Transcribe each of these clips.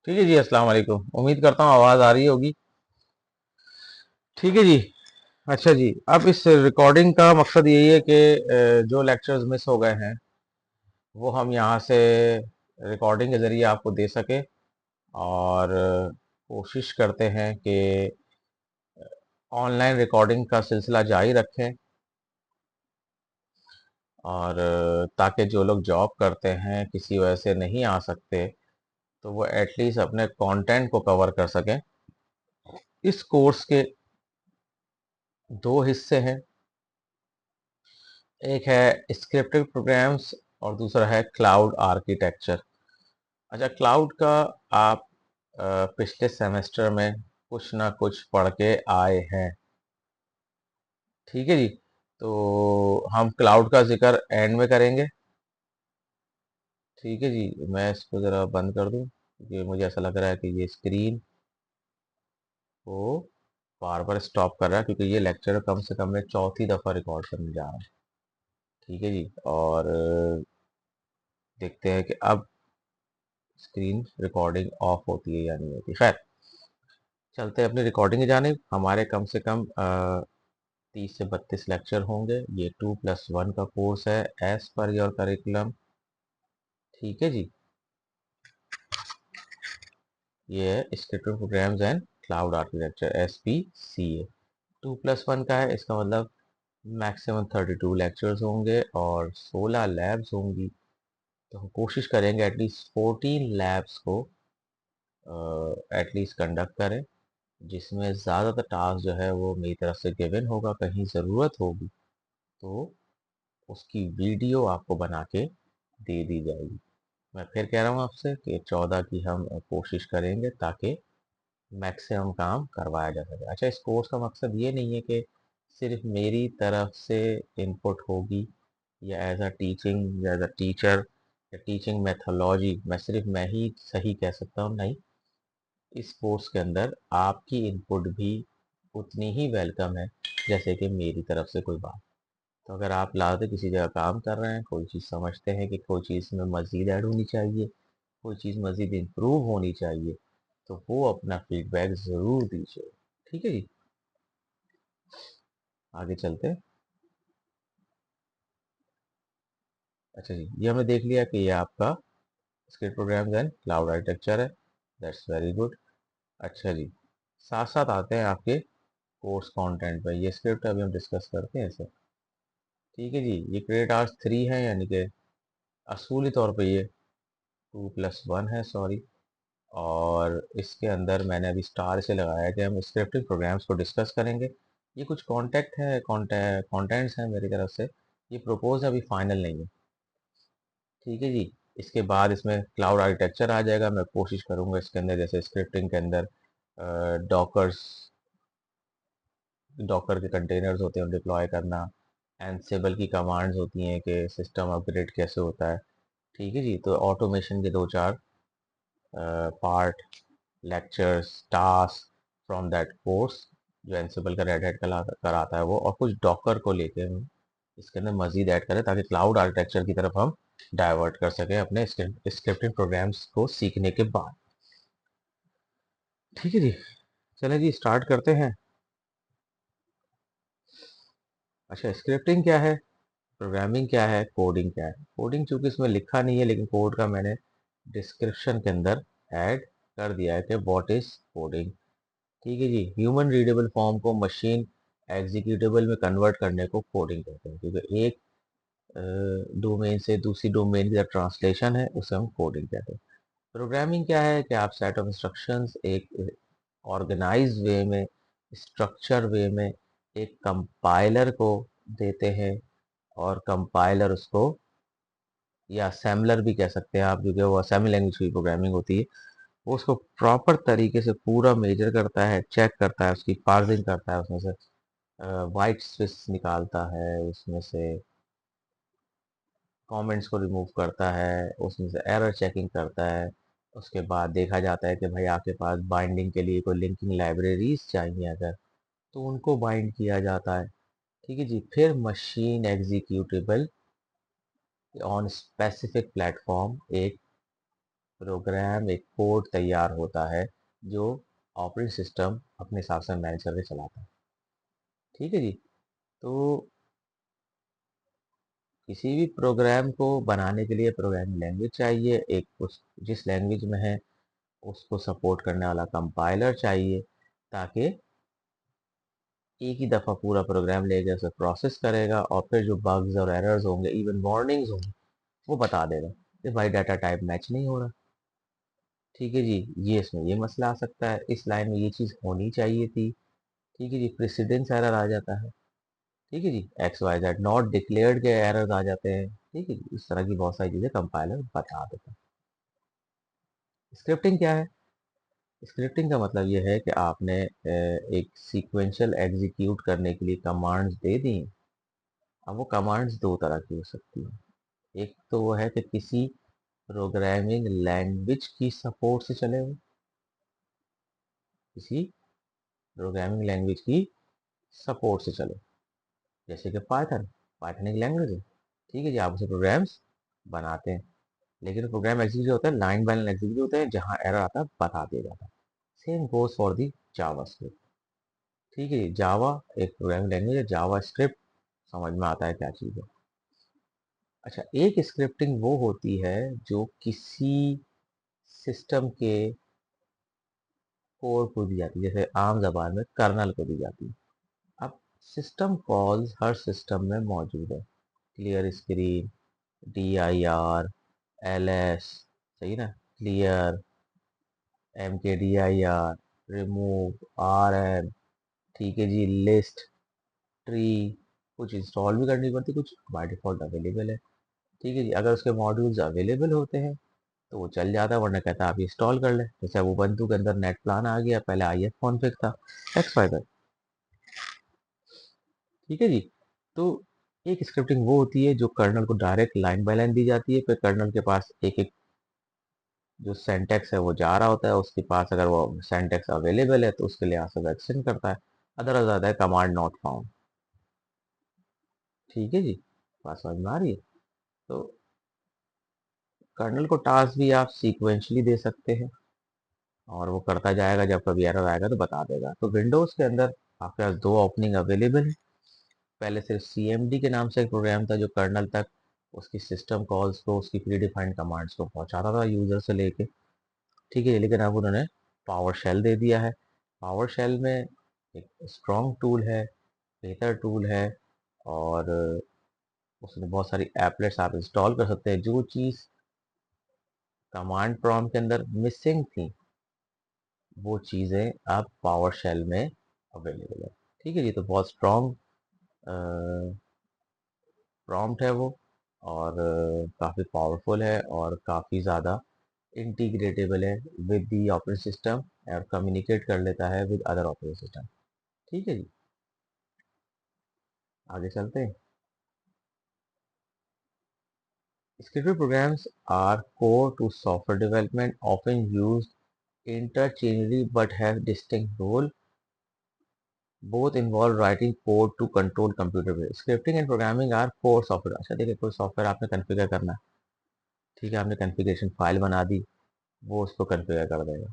ठीक है जी। अस्सलाम वालेकुम। उम्मीद करता हूँ आवाज़ आ रही होगी। ठीक है जी। अच्छा जी, अब इस रिकॉर्डिंग का मकसद यही है कि जो लेक्चर्स मिस हो गए हैं वो हम यहाँ से रिकॉर्डिंग के ज़रिए आपको दे सके। और कोशिश करते हैं कि ऑनलाइन रिकॉर्डिंग का सिलसिला जारी रखें। और ताकि जो लोग जॉब करते हैं किसी वजह से नहीं आ सकते तो वो एटलीस्ट अपने कंटेंट को कवर कर सकें। इस कोर्स के दो हिस्से हैं। एक है स्क्रिप्टेड प्रोग्राम्स और दूसरा है क्लाउड आर्किटेक्चर। अच्छा, क्लाउड का आप पिछले सेमेस्टर में कुछ ना कुछ पढ़ के आए हैं। ठीक है जी। तो हम क्लाउड का जिक्र एंड में करेंगे। ठीक है जी, मैं इसको ज़रा बंद कर दूं क्योंकि मुझे ऐसा लग रहा है कि ये स्क्रीन को बार बार स्टॉप कर रहा है, क्योंकि ये लेक्चर कम से कम मैं चौथी दफ़ा रिकॉर्ड करने जा रहा हूँ। ठीक है जी। और देखते हैं कि अब स्क्रीन रिकॉर्डिंग ऑफ होती है या नहीं होती। खैर, चलते हैं अपनी रिकॉर्डिंग की जानिब। हमारे कम से कम 30 से 32 लेक्चर होंगे। ये 2+1 का कोर्स है एज पर योर करिकुलम। ठीक है जी। ये है scripted programs and cloud architecture, SPCA। 2+1 का है, इसका मतलब मैक्सिमम 32 लेक्चर्स होंगे और 16 लैब्स होंगी। तो हम कोशिश करेंगे एटलीस्ट 14 लैब्स को एटलीस्ट कंडक्ट करें, जिसमें ज़्यादातर टास्क जो है वो मेरी तरफ से गिवन होगा। कहीं ज़रूरत होगी तो उसकी वीडियो आपको बना के दे दी जाएगी। मैं फिर कह रहा हूँ आपसे कि 14 की हम कोशिश करेंगे ताकि मैक्सिमम काम करवाया जा सके। अच्छा, इस कोर्स का मकसद ये नहीं है कि सिर्फ मेरी तरफ से इनपुट होगी या एज अ टीचिंग या एज अ टीचर या टीचिंग मेथोलॉजी मैं सिर्फ मैं ही सही कह सकता हूँ। नहीं, इस कोर्स के अंदर आपकी इनपुट भी उतनी ही वेलकम है जैसे कि मेरी तरफ से कोई बात। तो अगर आप लाते किसी जगह काम कर रहे हैं, कोई चीज़ समझते हैं कि कोई चीज़ में मज़ीद ऐड होनी चाहिए, कोई चीज़ मज़ीद इम्प्रूव होनी चाहिए, तो वो अपना फीडबैक ज़रूर दीजिए। ठीक है जी। आगे चलते हैं। अच्छा जी, ये हमने देख लिया कि ये आपका script programs and cloud architecture है। That's very good. अच्छा जी, साथ साथ आते हैं आपके कोर्स कंटेंट पे। ये स्क्रिप्ट अभी हम डिस्कस करते हैं इसे। ठीक है जी। ये क्रेडिट आवर्स 3 है, यानी कि असूली तौर पे ये 2+1 है, सॉरी। और इसके अंदर मैंने अभी स्टार से लगाया है कि हम स्क्रिप्टिंग प्रोग्राम्स को डिस्कस करेंगे। ये कुछ कॉन्टेक्ट है, कॉन्टेंट्स हैं मेरी तरफ से। ये प्रपोज अभी फाइनल नहीं है। ठीक है जी। इसके बाद इसमें क्लाउड आर्किटेक्चर आ जाएगा। मैं कोशिश करूंगा इसके अंदर जैसे स्क्रिप्टिंग के अंदर डॉकर्स डॉकर के कंटेनर्स होते हैं डिप्लॉय करना, एंसिबल की कमांड्स होती हैं कि सिस्टम अपग्रेड कैसे होता है। ठीक है जी। तो ऑटोमेशन के दो चार part, lectures, task from that course जो एंसिबल का रेड हैट कराता है वो, और कुछ डॉकर को लेके हम इसके अंदर मजीद ऐड करें ताकि क्लाउड आर्किटेक्चर की तरफ हम डाइवर्ट कर सकें अपने स्क्रिप्टिंग प्रोग्राम्स को सीखने के बाद। ठीक है जी। चलें जी, स्टार्ट करते हैं। अच्छा, स्क्रिप्टिंग क्या है, प्रोग्रामिंग क्या है, कोडिंग क्या है। कोडिंग चूंकि इसमें लिखा नहीं है, लेकिन कोड का मैंने डिस्क्रिप्शन के अंदर ऐड कर दिया है कि व्हाट इज कोडिंग। ठीक है जी। ह्यूमन रीडेबल फॉर्म को मशीन एग्जीक्यूटेबल में कन्वर्ट करने को कोडिंग कहते हैं, क्योंकि एक डोमेन से दूसरी डोमेन की ट्रांसलेशन है, उसे हम कोडिंग कहते हैं। प्रोग्रामिंग क्या है कि आप सेट ऑफ इंस्ट्रक्शंस एक ऑर्गेनाइज वे में, स्ट्रक्चर वे में एक कंपाइलर को देते हैं, और कंपाइलर उसको, या असेंबलर भी कह सकते हैं आप, क्योंकि वो असेंबली लैंग्वेज की प्रोग्रामिंग होती है, वो उसको प्रॉपर तरीके से पूरा मेजर करता है, चेक करता है, उसकी पार्सिंग करता है, उसमें से वाइट स्पेस निकालता है, उसमें से कमेंट्स को रिमूव करता है, उसमें से एरर चेकिंग करता है। उसके बाद देखा जाता है कि भाई आपके पास बाइंडिंग के लिए कोई लिंकिंग लाइब्रेरीज चाहिए अगर, तो उनको बाइंड किया जाता है। ठीक है जी। फिर machine executable on specific platform एक प्रोग्राम एक कोड तैयार होता है जो ऑपरेटिंग सिस्टम अपने हिसाब से मैनेज करके चलाता है। ठीक है जी। तो किसी भी प्रोग्राम को बनाने के लिए प्रोग्रामिंग लैंग्वेज चाहिए, एक उस जिस लैंग्वेज में है उसको सपोर्ट करने वाला कंपाइलर चाहिए, ताकि एक ही दफ़ा पूरा प्रोग्राम लेके उसे प्रोसेस करेगा और फिर जो बग्स और एरर्स होंगे, इवन वार्निंग्स होंगी, वो बता देगा कि भाई डाटा टाइप मैच नहीं हो रहा। ठीक है जी, ये इसमें ये मसला आ सकता है, इस लाइन में ये चीज़ होनी चाहिए थी। ठीक है जी, प्रेसिडेंस एरर आ जाता है। ठीक है जी, X Y Z not declared के एरर्स आ जाते हैं। ठीक है जी, इस तरह की बहुत सारी चीज़ें कंपाइलर बता देता है। स्क्रिप्टिंग क्या है? स्क्रिप्टिंग का मतलब ये है कि आपने एक सीक्वेंशियल एग्जीक्यूट करने के लिए कमांड्स दे दी। अब वो कमांड्स दो तरह की हो सकती हैं। एक तो वो है कि किसी प्रोग्रामिंग लैंग्वेज की सपोर्ट से चले हुए, किसी प्रोग्रामिंग लैंग्वेज की सपोर्ट से चले, जैसे कि पाइथन। पाइथन एक लैंग्वेज है। ठीक है जी, आप उसे प्रोग्राम्स बनाते हैं, लेकिन प्रोग्राम एग्जीक्यूट होता है, लाइन बाय लाइन एग्जीक्यूट होता है, जहाँ एरर आता है बता दिया जाता है। Same goes for the JavaScript. ठीक है जी, जावा एक प्रोग्रामिंग लैंग्वेज है, जावा स्क्रिप्ट समझ में आता है क्या चीज़ है। अच्छा, एक स्क्रिप्टिंग वो होती है जो किसी सिस्टम के कोर को दी जाती है, जैसे आम जबान में कर्नल को दी जाती है। अब सिस्टम कॉल्स हर सिस्टम में मौजूद है। क्लियर स्क्रीन, DIR, LS, सही ना, क्लियर, MKDIR, रिमूव, RM। ठीक है जी, लिस्ट, ट्री, कुछ इंस्टॉल भी करनी पड़ती, कुछ बाय डिफॉल्ट अवेलेबल है। ठीक है जी, अगर उसके मॉड्यूल्स अवेलेबल होते हैं तो वो चल जाता है, वरना कहता है आप इंस्टॉल कर लें। जैसे अब उबंटू के अंदर नेट प्लान आ गया, पहले IF कॉन्फ़िग था, एक्स वाई। ठीक है जी। तो एक स्क्रिप्टिंग वो होती है जो कर्नल को डायरेक्ट लाइन बाय लाइन दी जाती है, फिर कर्नल के पास एक एक जो सेंटेक्स है वो जा रहा होता है, उसके पास अगर वो सेंटेक्स अवेलेबल है तो उसके लिए आंसर एक्सटेंड करता है, अदरवाइज आता है कमांड नॉट फाउंड। ठीक है जी, बात समझ में आ रही है? तो कर्नल को टास्क भी आप सीक्वेंशली दे सकते हैं और वो करता जाएगा, जब कभी एरर आएगा तो बता देगा। तो विंडोज़ के अंदर आपके पास दो ओपनिंग अवेलेबल है। पहले सिर्फ CMD के नाम से एक प्रोग्राम था जो कर्नल तक उसकी सिस्टम कॉल्स को, उसकी प्री डिफाइंड कमांड्स को पहुंचाता था यूजर से लेके। ठीक है, लेकिन अब उन्होंने पावर शेल दे दिया है। पावर शेल में एक स्ट्रॉन्ग टूल है, बेहतर टूल है, और उसमें बहुत सारी एप्लेट्स आप इंस्टॉल कर सकते हैं। जो चीज़ कमांड प्रॉम्प्ट के अंदर मिसिंग थी, वो चीज़ें आप पावर शेल में अवेलेबल है। ठीक है जी, तो बहुत स्ट्रॉन्ग प्रॉम्प्ट है वो, और काफ़ी पावरफुल है और काफ़ी ज़्यादा इंटीग्रेटेबल है विद दी ऑपरेटिंग सिस्टम, और कम्युनिकेट कर लेता है विद अदर ऑपरेटिंग सिस्टम। ठीक है जी, आगे चलते हैं। Scripted programs are core to software development, often used interchangeably but have distinct role. Both involve writing code to control computer behavior. Scripting and programming are core software. अच्छा देखिए, कोई software आपने configure करना है, ठीक है, आपने कॉन्फ़िगरेशन फाइल बना दी, वो उसको कॉन्फ़िगर कर देगा।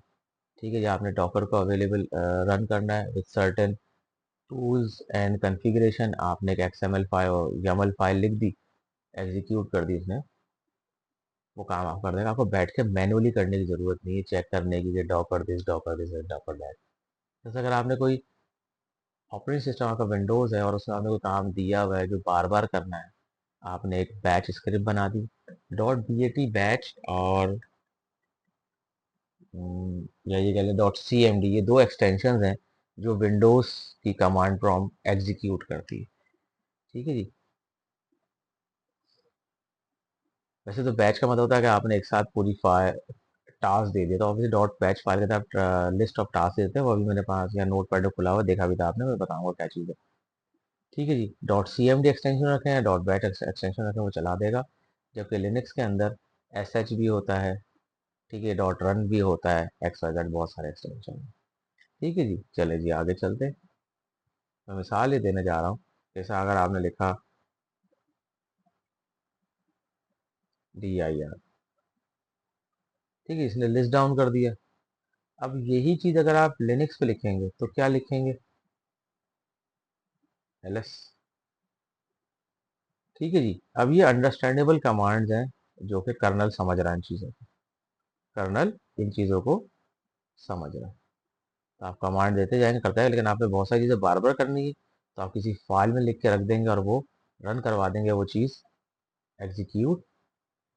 ठीक है जी, आपने डॉकर को अवेलेबल रन करना है with certain tools and configuration, आपने एक XML फाइल और YAML फाइल लिख दी, एग्जीक्यूट कर दी इसने, वो काम आप कर देगा। आपको बैठ के मैनुअली करने की ज़रूरत नहीं है, चेक करने की कि Docker this, Docker this, Docker that. जैसे अगर आपने कोई ऑपरेटिंग सिस्टम आपका विंडोज़ है और उसमें आपने कोई काम दिया हुआ है जो बार-बार करना है, आपने एक बैच स्क्रिप्ट बना दी, .bat बैच, और या ये कह लें .cmd, ये दो एक्सटेंशंस हैं जो विंडोज़ की कमांड प्रॉम्प्ट एग्जीक्यूट करती है। ठीक है जी। वैसे तो बैच का मतलब होता है कि आपने एक साथ पूरी फाइल टास्क दे दिया, तो ऑब्वियसली डॉट बैच फाइल के साथ लिस्ट ऑफ टास्क देते हैं, वो अभी मेरे पास या नोट पैड खुला हुआ देखा भी था आपने, मैं बताऊंगा क्या चीज़ है। ठीक है जी, .cmd एक्सटेंशन रखें या .bat एक्सटेंशन रखें, वो चला देगा। जबकि लिनक्स के अंदर sh भी होता है, ठीक है, .run भी होता है, XYZ, बहुत सारे एक्सटेंशन हैं। ठीक है जी, चले जी आगे चलते हैं। मैं मिसाल ही देने जा रहा हूँ, जैसे अगर आपने लिखा DIR, ठीक है, इसने लिस्ट डाउन कर दिया। अब यही चीज अगर आप लिनक्स पे लिखेंगे तो क्या लिखेंगे? ls। ठीक है जी। अब ये अंडरस्टैंडेबल कमांड्स हैं जो कि कर्नल समझ रहा है इन चीज़ों को। कर्नल इन चीज़ों को समझ रहा है। तो आप कमांड देते जाएंगे, करता है, लेकिन आपने बहुत सारी चीज़ें बार बार करनी है, तो आप किसी फाइल में लिख के रख देंगे और वो रन करवा देंगे, वो चीज़ एग्जीक्यूट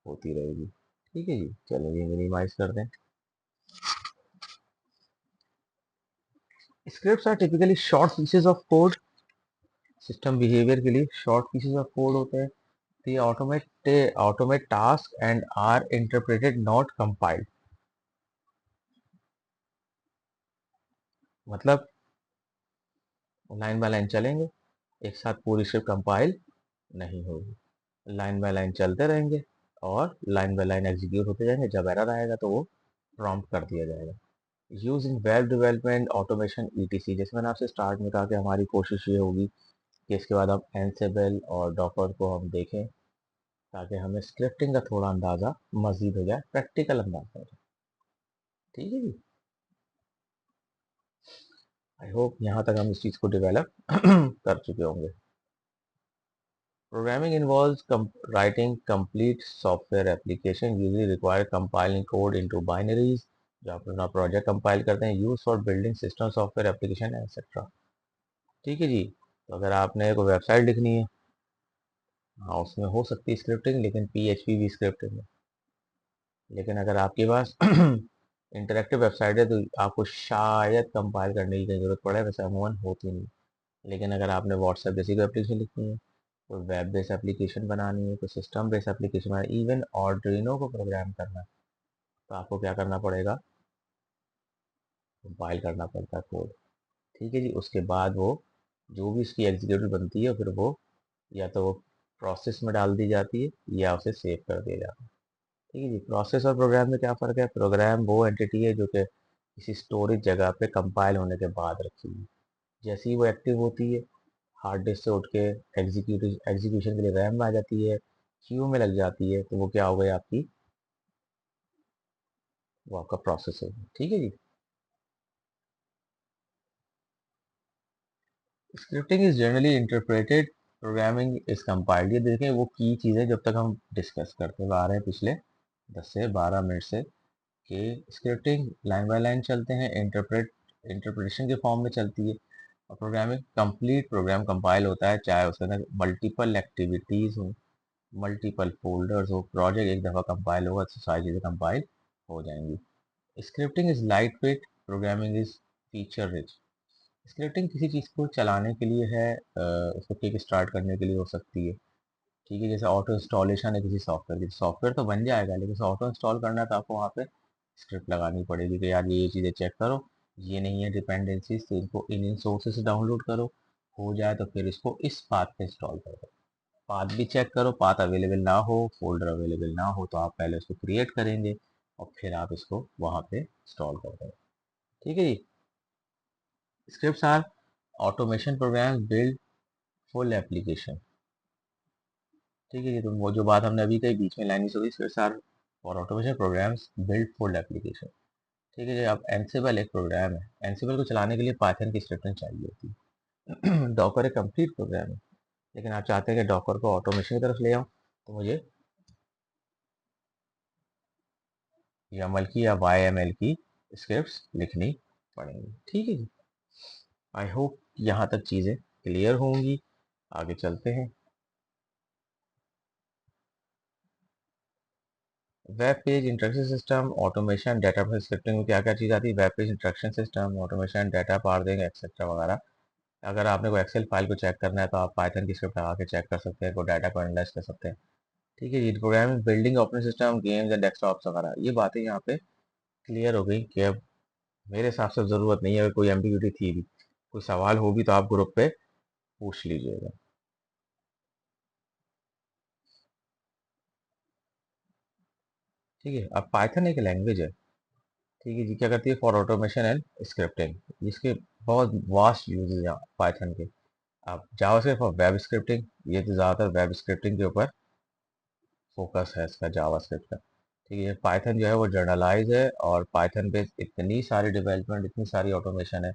होती रहेगी। ठीक है जी, चलो ये मिनिमाइज कर दें। Scripts are typically short pieces of code. System behaviour के लिए शॉर्ट पीसेज ऑफ कोड होते हैं। they automate task and are interpreted not compiled। मतलब लाइन बाय लाइन चलेंगे, एक साथ पूरी स्क्रिप्ट कंपाइल नहीं होगी। लाइन बाय लाइन चलते रहेंगे और लाइन बाय लाइन एग्जीक्यूट होते जाएंगे। जब एरर आएगा तो वो प्रॉम्प्ट कर दिया जाएगा। Use in web development automation etc. जैसे मैंने आपसे स्टार्ट में कहा कि हमारी कोशिश ये होगी कि इसके बाद हम एंसिबल और डॉकर को हम देखें, ताकि हमें स्क्रिप्टिंग का थोड़ा अंदाज़ा मजीद हो जाए, प्रैक्टिकल अंदाजा हो जाए। ठीक है जी। आई होप यहाँ तक हम इस चीज़ को डेवलप कर चुके होंगे। Programming involves writing complete software application usually require compiling code into binaries, जो आप अपना प्रोजेक्ट कंपाइल करते हैं। Use for building system software application etcetera. ठीक है जी। तो अगर आपने कोई वेबसाइट लिखनी है, हाँ उसमें हो सकती है स्क्रिप्टिंग, लेकिन PHP भी स्क्रिप्टिंग है। लेकिन अगर आपके पास इंटरेक्टिव वेबसाइट है तो आपको शायद कंपाइल करने की जरूरत पड़े, वैसे अमूमन होती नहीं। लेकिन अगर आपने व्हाट्सएप जैसी कोई एप्लीकेशन लिखनी है, कोई वेब बेस्ड एप्लीकेशन बनानी है, कोई सिस्टम बेस्ड एप्लीकेशन बनानी है, इवन ऑर्डिनो को प्रोग्राम करना है, तो आपको क्या करना पड़ेगा? कंपाइल करना पड़ता है कोड। ठीक है जी। उसके बाद वो जो भी इसकी एग्जीक्यूटिव बनती है, फिर वो या तो वो प्रोसेस में डाल दी जाती है या उसे सेव कर दिया जाता है। ठीक है जी। प्रोसेस और प्रोग्राम में क्या फ़र्क है? प्रोग्राम वो एंटिटी है जो कि किसी स्टोरेज जगह पे कंपाइल होने के बाद रखी हुई। जैसे ही वो एक्टिव होती है, हार्ड डिस्क से उठ के एग्जीक्यूशन के लिए रैम में आ जाती है, क्यू में लग जाती है, तो वो क्या हो गई आपकी? वो आपका प्रोसेस है। ठीक है जी। Scripting is generally interpreted, programming is compiled. ये देखें वो की चीज़ें जब तक हम डिस्कस करते हुए आ रहे हैं पिछले 10 से 12 मिनट से, कि स्क्रिप्टिंग लाइन बाय लाइन चलते हैं, इंटरप्रिटेशन के फॉर्म में चलती है। और प्रोग्रामिंग कंप्लीट प्रोग्राम कंपाइल होता है, चाहे उसके अंदर मल्टीपल एक्टिविटीज़ हो, मल्टीपल फोल्डर्स हो, प्रोजेक्ट एक दफ़ा कंपाइल होगा तो सारी चीज़ें कंपाइल हो जाएंगी। Scripting is light weight, programming is feature rich. Scripting किसी चीज़ को चलाने के लिए है, उसको किक स्टार्ट करने के लिए हो सकती है। ठीक है, जैसे ऑटो इंस्टॉलेशन है किसी सॉफ्टवेयर की, सॉफ्टवेयर तो बन जाएगा, लेकिन ऑटो इंस्टॉल करना है तो आपको वहाँ पे स्क्रिप्ट लगानी पड़ेगी कि यार ये चीज़ें चेक करो, ये नहीं है डिपेंडेंसीज, तो इनको इन सोर्सेज से डाउनलोड करो, हो जाए तो फिर इसको इस पाथ पे इंस्टॉल करो। पाथ भी चेक करो, पाथ अवेलेबल ना हो, फोल्डर अवेलेबल ना हो, तो आप पहले उसको क्रिएट करेंगे और फिर आप इसको वहाँ पे इंस्टॉल कर देंगे। ठीक है जी। Scripts are automation program build full application. ठीक है जी। तो वो जो बात हमने अभी कही बीच में लाइन मिस हो गई, scripts are for automation programs build full application. ठीक है जी। अब एनसिबल एक प्रोग्राम है, एनसिबल को चलाने के लिए पाइथन की स्क्रिप्टिंग चाहिए होती है। डॉकर एक कंप्लीट प्रोग्राम है, लेकिन आप चाहते हैं कि डॉकर को ऑटोमेशन की तरफ ले आऊँ, तो मुझे YAML की या YML की स्क्रिप्ट्स लिखनी पड़ेंगी। ठीक है जी। आई होप यहाँ तक चीज़ें क्लियर होंगी। आगे चलते हैं। Web page instruction system, automation, data scripting में क्या क्या चीज़ आती है? Web page instruction system, automation, data parsing etcetera वगैरह। अगर आपने कोई एक्सेल फाइल को चेक करना है तो आप पाइथन की स्क्रिप्ट लगा के चेक कर सकते हैं, कोई डाटा को एनालाइज कर सकते हैं। ठीक है जी। Programming, building operating system, games and desktops वगैरह, ये बातें यहाँ पे क्लियर हो गई कि अब मेरे हिसाब से ज़रूरत नहीं है। अगर कोई एम्बिग्यूटी थी भी, कोई सवाल होगी तो आप ग्रुप पे पूछ लीजिएगा। ठीक है। अब पाइथन एक लैंग्वेज है। ठीक है जी। क्या करती है? For automation and scripting. इसके बहुत वास्ट यूजेस हैं पाइथन के। अब जावास्क्रिप्ट फॉर वेब स्क्रिप्टिंग, ये तो ज़्यादातर वेब स्क्रिप्टिंग के ऊपर फोकस है इसका, जावास्क्रिप्ट का। ठीक है, पाइथन जो है वो जर्नलाइज है और पाइथन पे इतनी सारी डेवलपमेंट, इतनी सारी ऑटोमेशन है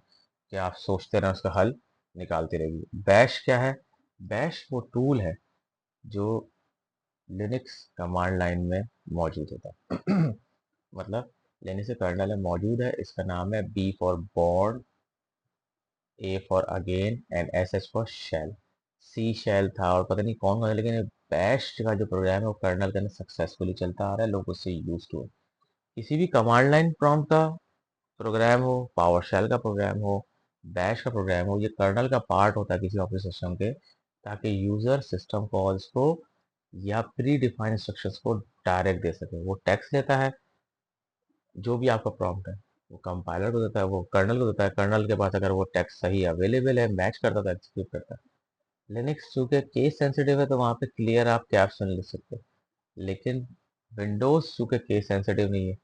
कि आप सोचते रहे उसका हल निकालती रहेगी। बैश क्या है? बैश वो टूल है जो लिनक्स कमांड लाइन में मौजूद होता है। मतलब लिनक्स कर्नल में मौजूद है। इसका नाम है B for board, A for again and S S for shell. C shell था और पता नहीं कौन कौन, लेकिन बैश का जो प्रोग्राम है वो कर्नल के अंदर सक्सेसफुली चलता आ रहा है, लोग उससे यूज टू है। किसी भी कमांड लाइन प्रॉम्प्ट का प्रोग्राम हो, पावर शेल का प्रोग्राम हो, बैश का प्रोग्राम हो, ये कर्नल का पार्ट होता है किसी ऑपरेटिंग सिस्टम के, ताकि यूजर सिस्टम कॉल्स को या प्री डिफाइंड इंस्ट्रक्शंस को डायरेक्ट दे सके। वो टेक्स्ट लेता है, जो भी आपका प्रॉम्प्ट है वो कंपाइलर को देता है, वो कर्नल को देता है। कर्नल के पास अगर वो टेक्स्ट सही अवेलेबल है, मैच करता है, एग्जीक्यूट करता है। लिनक्स चूंकि केस सेंसिटिव है तो वहाँ पे क्लियर आप कैप्शन लिख सकते हो, लेकिन विंडोज चूंकि केस सेंसिटिव नहीं है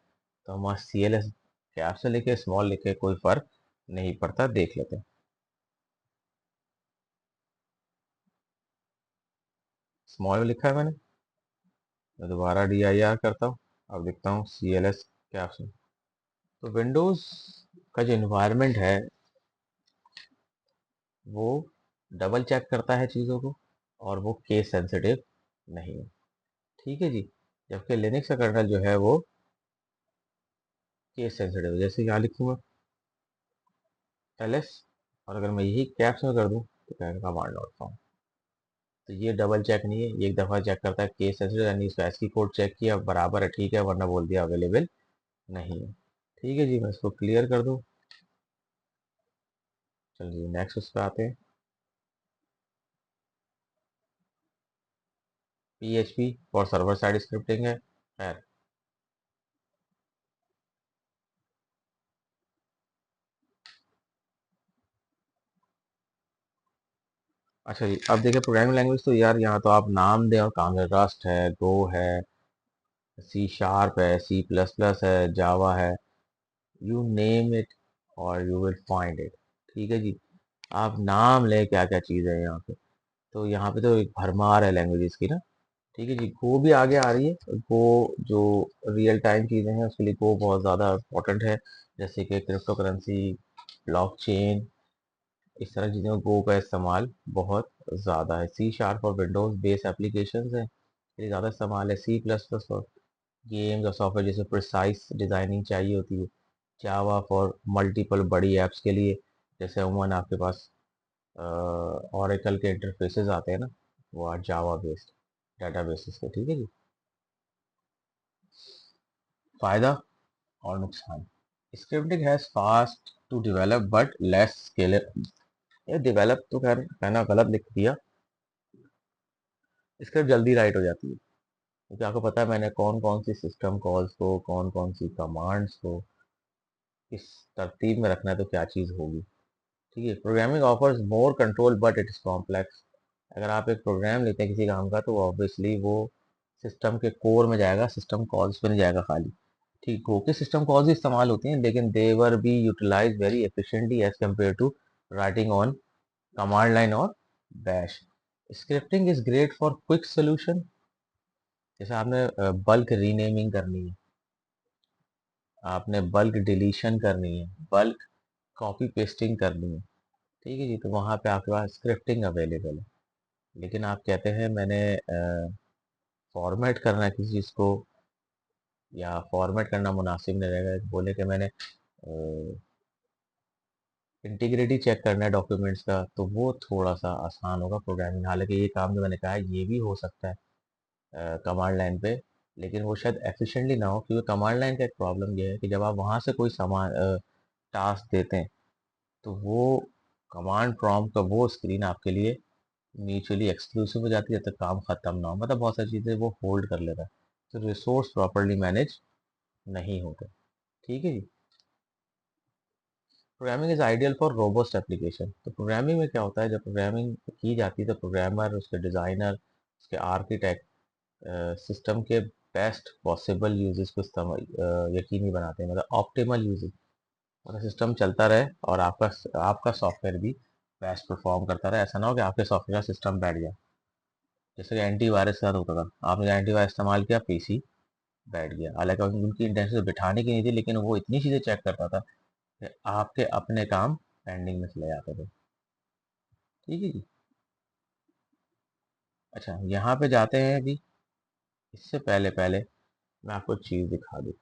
तो हम सी एल एस कैप्शन लिखे, स्मॉल लिखे, कोई फर्क नहीं पड़ता। देख लेते हैं। स्मॉल में लिखा है मैंने, मैं दोबारा डी आई आर करता हूँ, अब देखता हूँ सी एल एस कैप्शन। तो विंडोज का जो इन्वायरमेंट है वो डबल चेक करता है चीज़ों को, और वो केस सेंसिटिव नहीं है। ठीक है जी। जबकि लिनक्स का कर्नल जो है वो केस सेंसिटिव है। जैसे यहाँ लिखूंगा एल एस, और अगर मैं यही कैप्स में कर दूं तो कहेगा कमांड डॉट कॉम। तो ये डबल चेक नहीं है, ये एक दफ़ा चेक करता है केस सेंसिटिव, यानी इसका एसकी कोड चेक किया बराबर है, ठीक है, वरना बोल दिया अवेलेबल नहीं है। ठीक है जी, मैं इसको क्लियर कर दूं। चलिए नेक्स्ट उस पर आते हैं। P H P for server side scripting है। खैर, अच्छा जी, अब देखिए प्रोग्रामिंग लैंग्वेज तो यार यहाँ तो आप नाम दें और काम है। रस्ट है, गो है, सी शार्प है, सी प्लस प्लस है, जावा है, यू नेम इट और यू विल फाइंड इट। ठीक है जी। आप नाम लें क्या क्या चीज़ है यहाँ पे। तो यहाँ पे तो एक भरमार है लैंग्वेजेस की ना। ठीक है जी। गो भी आगे आ रही है। गो जो रियल टाइम चीज़ें हैं उसके लिए गो बहुत ज़्यादा इम्पोर्टेंट है। जैसे कि क्रिप्टो करेंसी, ब्लॉकचेन, इस तरह चीज़ों में गो का इस्तेमाल बहुत ज़्यादा है। सी शार्प और विंडोज़ बेस एप्लीकेशंस है, ये ज़्यादा इस्तेमाल है। C plus plus for games और सॉफ्टवेयर जैसे प्रिसाइज डिज़ाइनिंग चाहिए होती है। जावा फॉर मल्टीपल बड़ी ऐप्स के लिए, जैसे अमूमन आपके पास ओरेकल के इंटरफेसेस आते हैं ना, वो आर जावा बेस्ड डाटाबेसेस के। ठीक है जी। फ़ायदा और नुकसान। Scripting has fast to develop but less scalable. ये डेवलप तो खैर कहना गलत लिख दिया, स्क्रिप्ट जल्दी राइट हो जाती है, क्योंकि आपको पता है मैंने कौन कौन सी सिस्टम कॉल्स को, कौन कौन सी कमांड्स को किस तरतीब में रखना है, तो क्या चीज़ होगी। ठीक है। Programming offers more control but it is complex. अगर आप एक प्रोग्राम लेते हैं किसी काम का तो ऑब्वियसली वो सिस्टम के कोर में जाएगा, सिस्टम कॉल्स पे नहीं जाएगा खाली। ठीक हो कि सिस्टम कॉल्स भी इस्तेमाल होती हैं, लेकिन they were be utilize very efficiently as compare to writing on command line और bash. Scripting is great for quick solution. जैसे आपने बल्क रीनेमिंग करनी है, आपने बल्क डिलीशन करनी है, बल्क कॉपी पेस्टिंग करनी है। ठीक है जी। तो वहाँ पे आपके पास स्क्रिप्टिंग अवेलेबल है। लेकिन आप कहते हैं मैंने फॉर्मेट करना है किसी चीज़ को, या फॉर्मेट करना मुनासिब नहीं रहेगा, बोले कि मैंने इंटीग्रिटी चेक करना है डॉक्यूमेंट्स का, तो वो थोड़ा सा आसान होगा प्रोग्रामिंग। हालांकि ये काम जो मैंने कहा है ये भी हो सकता है कमांड लाइन पे, लेकिन वो शायद एफिशिएंटली ना हो, क्योंकि कमांड लाइन का एक प्रॉब्लम ये है कि जब आप वहाँ से कोई सामान टास्क देते हैं तो वो कमांड प्रॉम्प्ट का वो स्क्रीन आपके लिए म्यूचुअली एक्सक्लूसिव हो जाती है जब तक काम खत्म ना हो। मतलब बहुत सारी चीज़ें वो होल्ड कर लेता है, तो रिसोर्स प्रॉपरली मैनेज नहीं होते। ठीक है जी। Programming is ideal for robust application. तो प्रोग्रामिंग में क्या होता है, जब प्रोग्रामिंग की जाती है तो प्रोग्रामर, उसके डिज़ाइनर, उसके आर्किटेक्ट सिस्टम के बेस्ट पॉसिबल यूजेस को यकीनी बनाते हैं, मतलब ऑप्टिमल यूजेस। मतलब सिस्टम चलता रहे और आपका आपका सॉफ्टवेयर भी बेस्ट परफॉर्म करता रहे। ऐसा ना हो कि आपके सॉफ्टवेयर का सिस्टम बैठ गया, जैसे कि एंटीवायरस के साथ होता था। आपने एंटीवायरस इस्तेमाल किया, पीसी बैठ गया। हालांकि उनकी इंटेंशन बिठाने की नहीं थी, लेकिन वो इतनी चीज़ें चेक करता था कि आपके अपने काम पेंडिंग में चले जाते थे। ठीक है जी। अच्छा, यहाँ पे जाते हैं अभी। इससे पहले पहले मैं आपको चीज़ दिखा दूँ।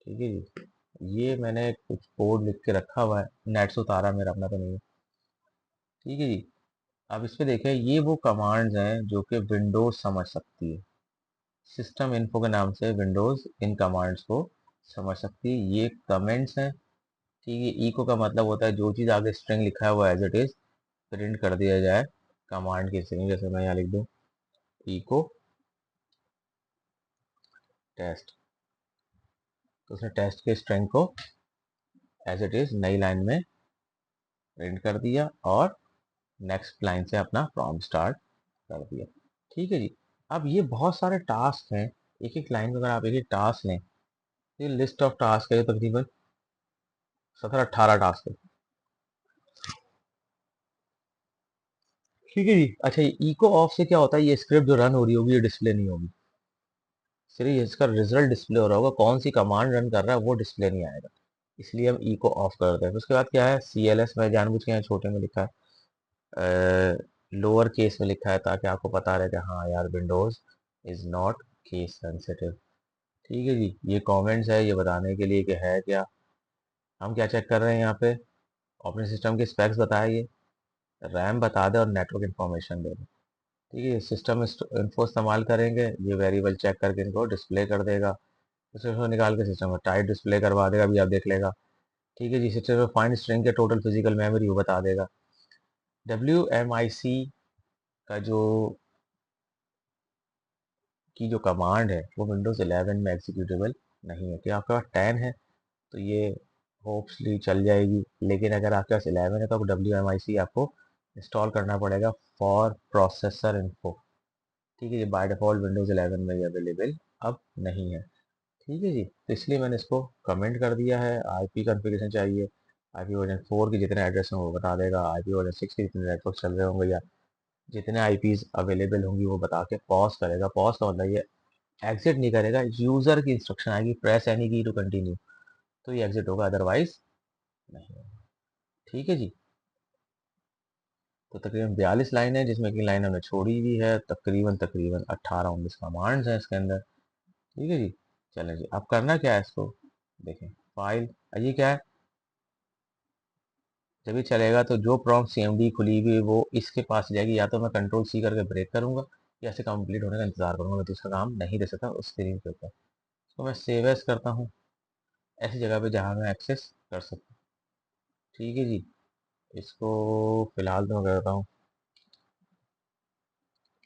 ठीक है जी। ये मैंने कुछ कोड लिख के रखा हुआ है, नेट से उतारा, मेरा अपना तो नहीं है। ठीक है जी। अब इस पे देखें, ये वो कमांड्स हैं जो कि विंडोज समझ सकती है। सिस्टम इन्फो के नाम से विंडोज इन कमांड्स को समझ सकती है। ये कमेंट्स हैं। ठीक है, इको का मतलब होता है जो चीज़ आगे स्ट्रिंग लिखा हुआ एज इट इज प्रिंट कर दिया जाए कमांड की स्ट्रिंग। जैसे मैं यहाँ लिख दूँ इको टेस्ट, तो उसने टेस्ट के स्ट्रिंग को एज इट इज नई लाइन में प्रिंट कर दिया और नेक्स्ट लाइन से अपना प्रॉम्प्ट स्टार्ट कर दिया। ठीक है जी। अब ये बहुत सारे टास्क हैं। एक एक लाइन में अगर आप एक एक टास्क लें, ये लिस्ट ऑफ टास्क है, तकरीबन 17-18 टास्क है। ठीक है जी। अच्छा, ये इको ऑफ से क्या होता है, ये स्क्रिप्ट जो रन हो रही होगी ये डिस्प्ले नहीं होगी, सिर्फ इसका रिजल्ट डिस्प्ले हो रहा होगा। कौन सी कमांड रन कर रहा है वो डिस्प्ले नहीं आएगा, इसलिए हम इको ऑफ कर देते हैं। उसके बाद क्या है, CLS में जानबूझ के यहाँ छोटे में लिखा है, लोअर केस में लिखा है, ताकि आपको पता रहे कि हाँ यार Windows is not case sensitive. ठीक है जी। ये कमेंट्स है ये बताने के लिए कि है क्या, हम क्या चेक कर रहे हैं यहाँ पे, ऑपरेटिंग सिस्टम के स्पेक्स बताए, ये रैम बता दे और नेटवर्क इन्फॉर्मेशन दे दे। ठीक है, सिस्टम इन्फो इस्तेमाल करेंगे, ये वेरिएबल चेक करके इनको डिस्प्ले कर देगा। तो इसको निकाल के सिस्टम में टाइप डिस्प्ले करवा देगा, अभी आप देख लेगा। ठीक है जी। सिस्टम में फाइंड स्ट्रिंग के टोटल फिजिकल मेमोरी वो बता देगा। WMIC का जो की जो कमांड है वो विंडोज़ 11 में एग्जीक्यूटेबल नहीं है। कि आपके पास 10 है तो ये होप्सली चल जाएगी, लेकिन अगर आपके पास 11 है तो WMIC आपको इंस्टॉल करना पड़ेगा फॉर प्रोसेसर इन्फो। ठीक है जी। बाय डिफ़ॉल्ट विंडोज़ 11 में ये अवेलेबल अब नहीं है। ठीक है जी। तो इसलिए मैंने इसको कमेंट कर दिया है। IP कॉन्फ़िगरेशन चाहिए, IP वर्जन 4 के जितने एड्रेस हैं वो बता देगा, IP वर्जन 6 के जितने नेटवर्क चल रहे होंगे या जितने IPs अवेलेबल होंगी वो बता के पॉज़ करेगा। पॉज़ का मतलब ये एग्ज़िट नहीं करेगा, यूज़र की इंस्ट्रक्शन आएगी प्रेस एनी की टू कंटिन्यू, तो ये एग्ज़िट होगा, अदरवाइज़ नहीं होगा। ठीक है जी। तो तकरीबन 42 लाइन है, जिसमें की लाइन हमने छोड़ी हुई है तकरीबन तकरीबन 18-19 कमांड्स हैं इसके अंदर। ठीक है जी। चलें जी, अब करना क्या है इसको देखें। फाइल, ये क्या है, जब ये चलेगा तो जो प्रॉम्प्ट CMD खुली हुई है वो इसके पास जाएगी, या तो मैं कंट्रोल C करके ब्रेक करूंगा या इसे कंप्लीट होने का इंतजार करूंगा। मैं दूसरा काम नहीं दे सकता उस स्क्रीन के ऊपर। तो मैं सेव एज करता हूँ ऐसी जगह पे जहाँ मैं एक्सेस कर सकूँ। ठीक है जी। इसको फिलहाल तो मैं करता हूँ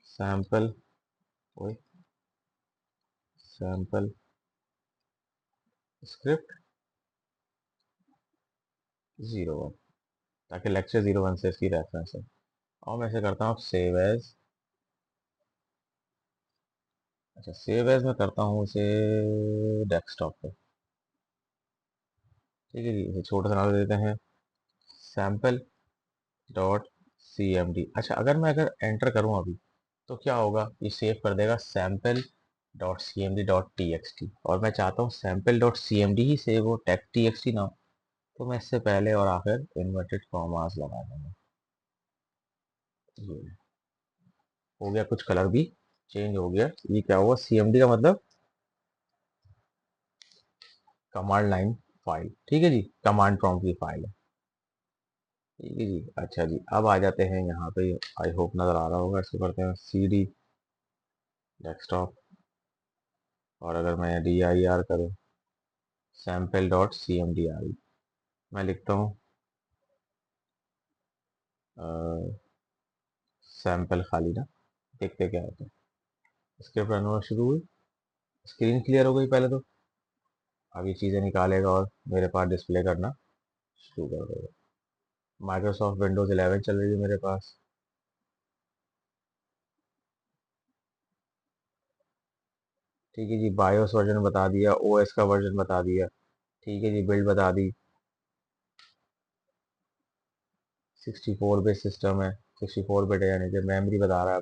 सैम्पल, वही सैम्पल स्क्रिप्ट 01, ताकि लेक्चर 01 से इसकी रेफरेंस है। और मैं इसे करता हूँ सेव एज। अच्छा, सेव एज मैं करता हूँ इसे डेस्कटॉप पे। ठीक है जी। इसे छोटा सा नाम दे देते हैं सैम्पल डॉट CMD। अच्छा, अगर एंटर करूं अभी तो क्या होगा, ये सेव कर देगा सैम्पल डॉट CMD.txt, और मैं चाहता हूँ सैम्पल डॉट CMD ही सेव हो, TXT ना हो। तो मैं इससे पहले और आखिर इन्वर्टेड कॉमास लगा दूंगा। ये हो गया, कुछ कलर भी चेंज हो गया। ये क्या हुआ, CMD का मतलब कमांड लाइन फाइल। ठीक है जी, कमांड प्रॉम्प्ट की फाइल है। ठीक है जी। अच्छा जी, अब आ जाते हैं यहाँ पे, आई होप नज़र आ रहा होगा। इसको करते हैं CD डेस्कटॉप, और अगर मैं DIR करूँ सैम्पल डॉट CMD आ गई। मैं लिखता हूँ सैम्पल खाली ना, देखते क्या होता है। स्क्रिप्ट रन होना शुरू हुई, स्क्रीन क्लियर हो गई पहले तो। अब ये चीज़ें निकालेगा और मेरे पास डिस्प्ले करना शुरू कर देगा। माइक्रोसॉफ्ट विंडोज़ 11 चल रही है मेरे पास। ठीक है जी। बायोस वर्जन बता दिया, OS का वर्जन बता दिया। ठीक है जी। बिल्ड बता दी, 64 बिट सिस्टम है, 64 बिट है, यानी कि मेमोरी बता रहा है।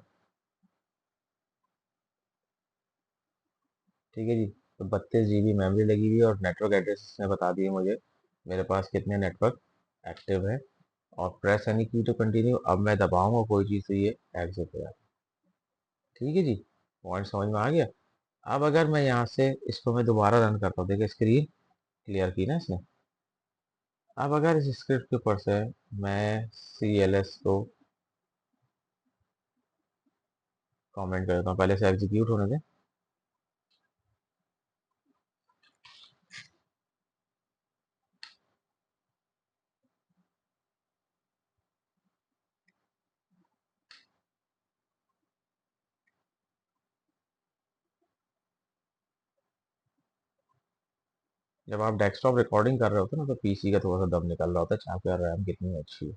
ठीक है जी। तो 32 GB मेमोरी लगी हुई है और नेटवर्क एड्रेस इसने बता दिए मुझे मेरे पास कितने नेटवर्क एक्टिव है। और प्रेस एनी की टू कंटिन्यू, अब मैं दबाऊंगा कोई चीज़ तो ये एग्जिट हो जाए। ठीक है जी, पॉइंट समझ में आ गया। अब अगर मैं यहाँ से इसको मैं दोबारा रन करता हूँ, देखिए स्क्रीन क्लियर की ना इसने। अब अगर इस स्क्रिप्ट के ऊपर से मैं CLS को कमेंट करता हूँ, पहले से एग्जीक्यूट होने दें। जब आप डेस्कटॉप रिकॉर्डिंग कर रहे होते हैं ना तो PC का थोड़ा सा दम निकल रहा होता है, चाहे आपका रैम कितनी अच्छी है।